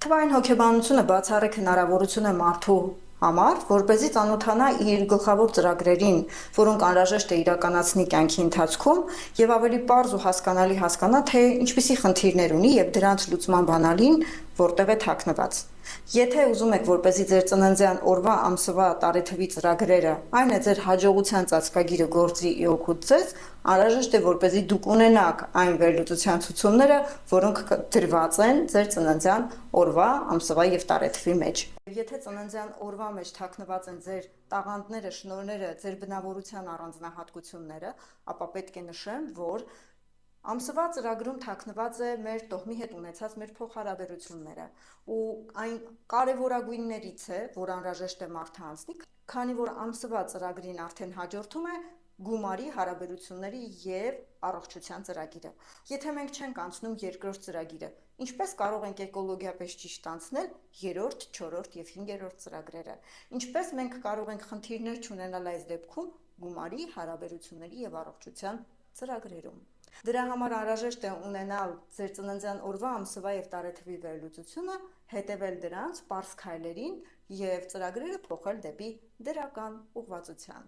Թվային հոգեբանությունը բացառիկ հնարավորություն է մարդու համար, որպեսզի ծանոթանա իր գլխավոր ծրագրերին, որոնք անհրաժեշտ է իրականացնի կյանքի ընթացքում, եւ ավելի պարզ ու հասկանալի հասկանա, թե ինչպիսի խնդիրներ ունի եւ դրանց լուծման բանալին որտեղ է թաքնված։ Եթե ուզում եք, որպեսզի ձեր ծննդյան օրվա, ամսվա, տարեթվի ծրագրերը, այն է ձեր հաջողության ծածկագիրը գործի ի օգուտ ձեզ, անհրաժեշտ է, որպեսզի դուք ունենաք այն վերլուծության ցուցումները, որոնք դրված են ձեր ծննդյան օրվա, ամսվա եւ տարեթվի մեջ։ Եթե ծննդյան օրվա մեջ թաքնված են ձեր տաղանդները, շնորհները, ձեր բնավորության առանձնահատկությունները, ապա պետք է նշեմ, որ ամսվա ծրագրում թաքնված է մեր տոհմի հետ ունեցած մեր փոխհարաբերությունները ու այն կարևորագույններից է, որ անհրաժեշտ է մարդը անցնի, քանի որ ամսվա ծրագրին արդեն հաջորդում է գումարի, հարաբերությունների եւ առողջության ծրագիրը։ Եթե մենք չենք անցնում երկրորդ ծրագիրը, ինչպես կարող ենք էկոլոգիապես ճիշտ անցնել երրորդ, չորրորդ եւ հինգերորդ ծրագրերը։ Ինչպես մենք կարող ենք խնդիրներ չունենալ այս դեպքում գումարի, հարաբերությունների եւ առողջության ծրագրերում։ Դրա համար անհրաժեշտ է ունենալ ձեր ծննդյան օրվա, ամսվա եւ տարեթվի վերլուծությունը, հետևել դրանց, պարզ քայլերին եւ ծրագրերը փոխել դեպի դրական ուղղվածության։